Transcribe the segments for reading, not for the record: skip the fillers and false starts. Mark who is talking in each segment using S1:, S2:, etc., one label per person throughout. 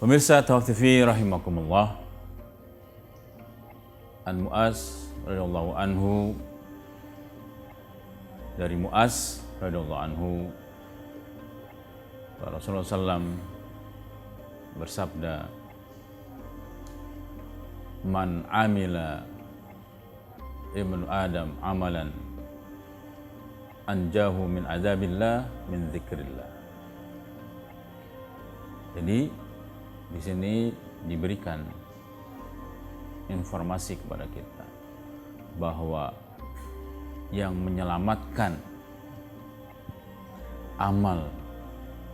S1: Pemirsa Tawaf TV rahimakumullah, An Mu'az radhiyallahu anhu, dari Mu'az radhiyallahu anhu, Rasulullah SAW bersabda, "Man amila ibnu Adam amalan anjahu min azabillah min dzikrillah." Jadi di sini diberikan informasi kepada kita bahwa yang menyelamatkan amal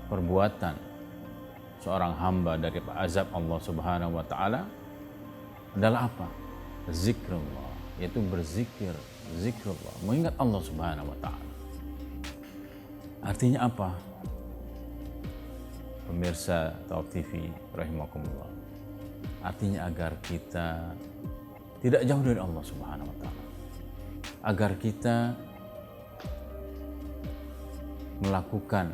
S1: perbuatan seorang hamba dari azab Allah Subhanahu wa taala adalah apa? Zikrullah, yaitu berzikir, zikrullah, mengingat Allah Subhanahu wa taala. Artinya apa? Pemirsa Tawaf TV rahimakumullah, artinya agar kita tidak jauh dari Allah Subhanahu wa taala, agar kita melakukan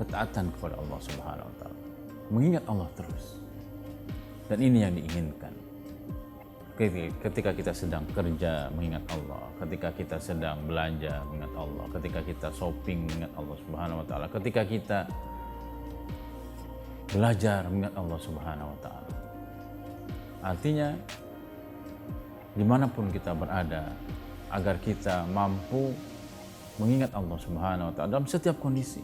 S1: ketaatan kepada Allah Subhanahu wa taala, mengingat Allah terus. Dan ini yang diinginkan. Ketika kita sedang kerja, mengingat Allah. Ketika kita sedang belanja, mengingat Allah. Ketika kita shopping, mengingat Allah Subhanahu wa taala. Ketika kita belajar, mengingat Allah Subhanahu wa taala. Artinya dimanapun kita berada, agar kita mampu mengingat Allah Subhanahu wa taala dalam setiap kondisi.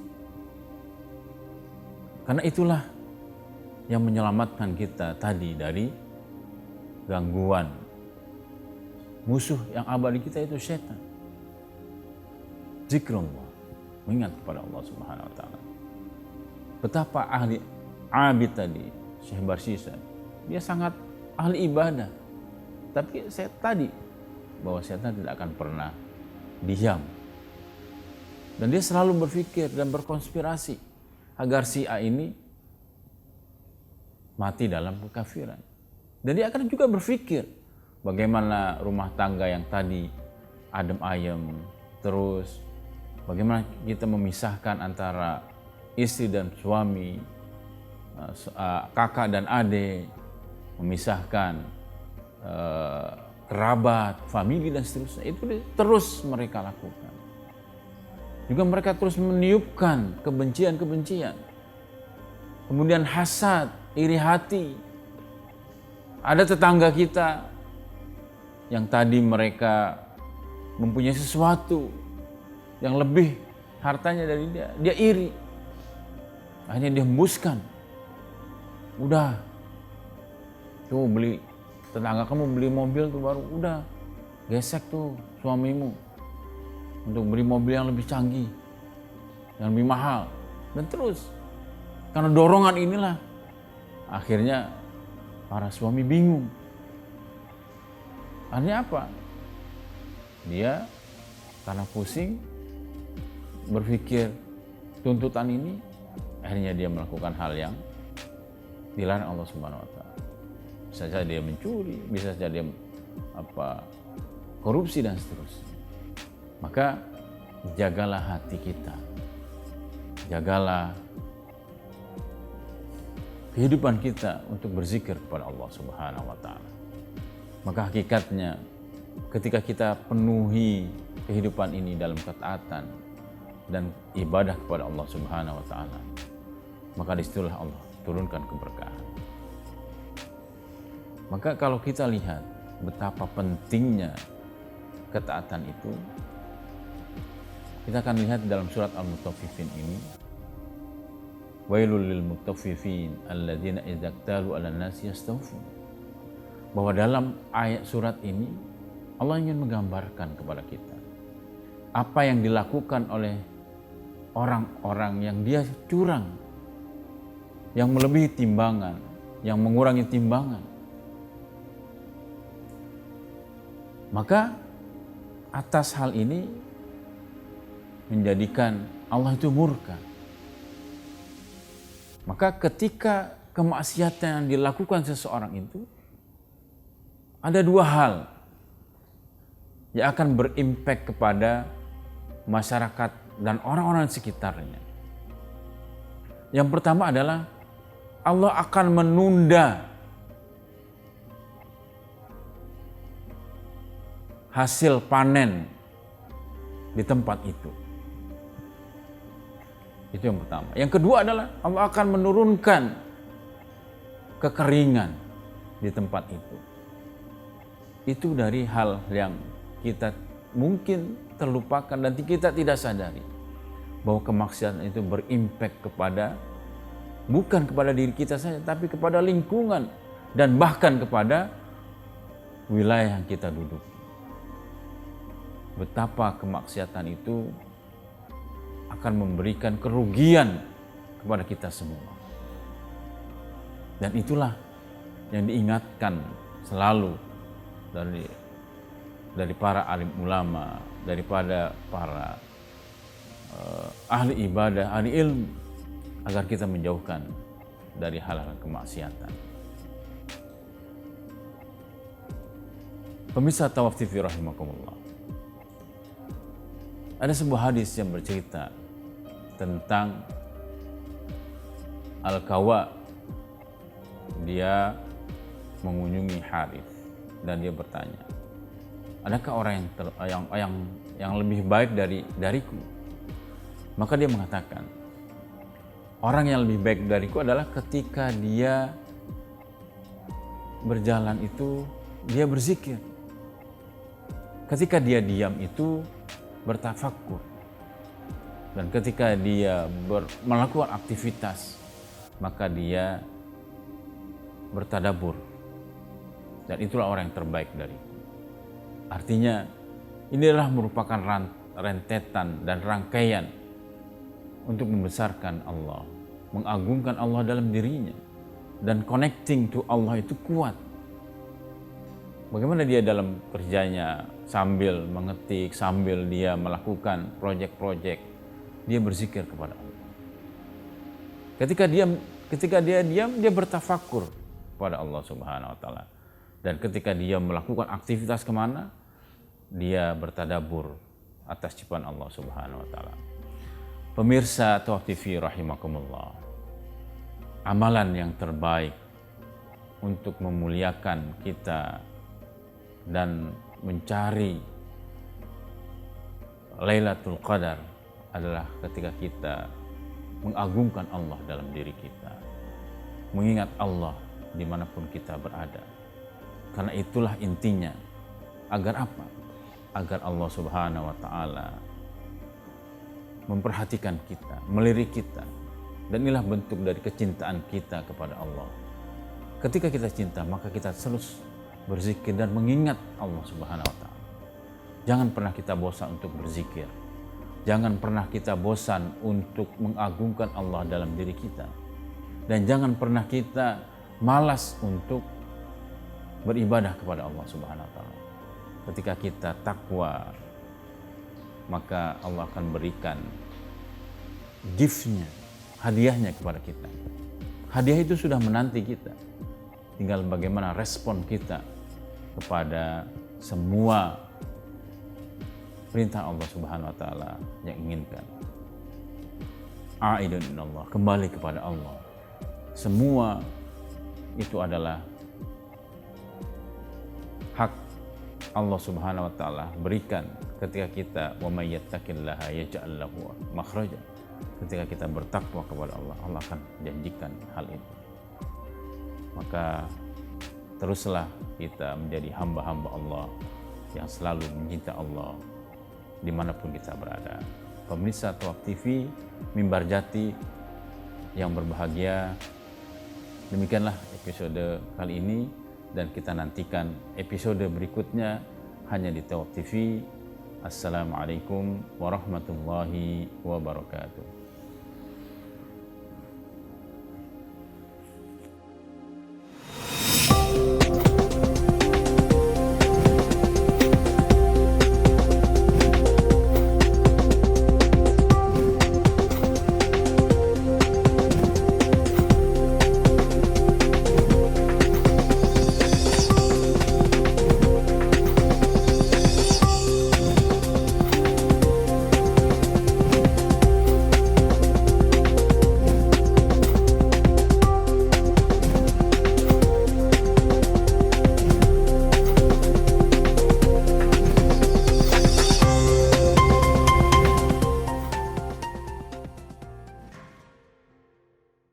S1: Karena itulah yang menyelamatkan kita tadi dari gangguan musuh yang abadi kita, itu setan. Zikrullah, mengingat kepada Allah Subhanahu wa taala. Betapa ahli abid tadi, Syekh Barsisa, dia sangat ahli ibadah. Tapi saya tadi bahwa setan tidak akan pernah diam. Dan dia selalu berpikir dan berkonspirasi agar si A ini mati dalam kekafiran. Dan dia akan juga berpikir bagaimana rumah tangga yang tadi adem ayem, terus bagaimana kita memisahkan antara istri dan suami, kakak dan adik, memisahkan kerabat, famili dan seterusnya. Itu terus mereka lakukan. Juga mereka terus meniupkan kebencian-kebencian. Kemudian hasad, iri hati. Ada tetangga kita yang tadi mereka mempunyai sesuatu yang lebih hartanya dari dia. Dia iri. Akhirnya dia hembuskan. Udah. Tuh beli, tetangga kamu beli mobil tuh baru. Udah. Gesek tuh suamimu untuk beli mobil yang lebih canggih, yang lebih mahal. Dan terus. Karena dorongan inilah akhirnya para suami bingung. Artinya apa? Dia karena pusing berpikir tuntutan ini, akhirnya dia melakukan hal yang dilarang Allah Subhanahu wa taala. Bisa saja dia mencuri, bisa saja dia korupsi dan seterusnya. Maka jagalah hati kita. Jagalah kehidupan kita untuk berzikir kepada Allah Subhanahu wa taala. Maka hakikatnya ketika kita penuhi kehidupan ini dalam ketaatan dan ibadah kepada Allah Subhanahu wa taala, maka disitulah Allah turunkan keberkahan. Maka kalau kita lihat betapa pentingnya ketaatan itu, kita akan lihat dalam surat Al-Mutaffifin ini, wailul lil mutaffifin alladzina idza iktalu 'alan nasi yastawfun. Bahwa dalam ayat surat ini Allah ingin menggambarkan kepada kita apa yang dilakukan oleh orang-orang yang dia curang, yang melebihi timbangan, yang mengurangi timbangan. Maka atas hal ini menjadikan Allah itu murka. Maka ketika kemaksiatan yang dilakukan seseorang itu, ada dua hal yang akan berimpact kepada masyarakat dan orang-orang di sekitarnya. Yang pertama adalah Allah akan menunda hasil panen di tempat itu. Itu yang pertama. Yang kedua adalah Allah akan menurunkan kekeringan di tempat itu. Itu dari hal yang kita mungkin terlupakan dan kita tidak sadari bahwa kemaksiatan itu berimpact kepada, bukan kepada diri kita saja, tapi kepada lingkungan dan bahkan kepada wilayah yang kita duduki. Betapa kemaksiatan itu akan memberikan kerugian kepada kita semua. Dan itulah yang diingatkan selalu dari para alim ulama, daripada para ahli ibadah, ahli ilmu, agar kita menjauhkan dari hal-hal kemaksiatan. Pemirsa Tawaf TV rahimakumullah. Ada sebuah hadis yang bercerita tentang Al-Kawa. Dia mengunjungi Harith dan dia bertanya, adakah orang yang lebih baik dariku? Maka dia mengatakan, orang yang lebih baik dariku adalah ketika dia berjalan itu dia berzikir, ketika dia diam itu bertafakkur, dan ketika dia melakukan aktivitas maka dia bertadabur, dan itulah orang yang terbaik dariku. Artinya inilah merupakan rentetan dan rangkaian untuk membesarkan Allah, mengagungkan Allah dalam dirinya, dan connecting to Allah itu kuat. Bagaimana dia dalam kerjanya sambil mengetik, sambil dia melakukan proyek-proyek, dia berzikir kepada Allah. Ketika dia diam, dia bertafakur kepada Allah Subhanahu wa taala. Dan ketika dia melakukan aktivitas kemana, dia bertadabur atas ciptaan Allah Subhanahu wa taala. Pemirsa Tawaf TV rahimakumullah. Amalan yang terbaik untuk memuliakan kita dan mencari Lailatul Qadar adalah ketika kita mengagungkan Allah dalam diri kita, mengingat Allah dimanapun kita berada. Karena itulah intinya. Agar apa? Agar Allah Subhanahu wa taala memperhatikan kita, melirik kita. Dan inilah bentuk dari kecintaan kita kepada Allah. Ketika kita cinta, maka kita terus berzikir dan mengingat Allah Subhanahu wa taala. Jangan pernah kita bosan untuk berzikir. Jangan pernah kita bosan untuk mengagungkan Allah dalam diri kita. Dan jangan pernah kita malas untuk beribadah kepada Allah Subhanahu wa taala. Ketika kita takwa, maka Allah akan berikan gift-nya, hadiahnya kepada kita. Hadiah itu sudah menanti kita. Tinggal bagaimana respon kita kepada semua perintah Allah Subhanahu wa taala yang inginkan. A'idun inallah, kembali kepada Allah. Semua itu adalah hak Allah Subhanahu wa taala berikan ketika kita wa may yattaqillaha yaj'al lahu makhraja. Ketika kita bertakwa kepada Allah, Allah akan janjikan hal itu. Maka teruslah kita menjadi hamba-hamba Allah yang selalu mencinta Allah dimanapun kita berada. Pemirsa Tawaf TV, Mimbar Jati yang berbahagia, demikianlah episode kali ini, dan kita nantikan episode berikutnya hanya di Tawaf TV. Assalamualaikum warahmatullahi wabarakatuh.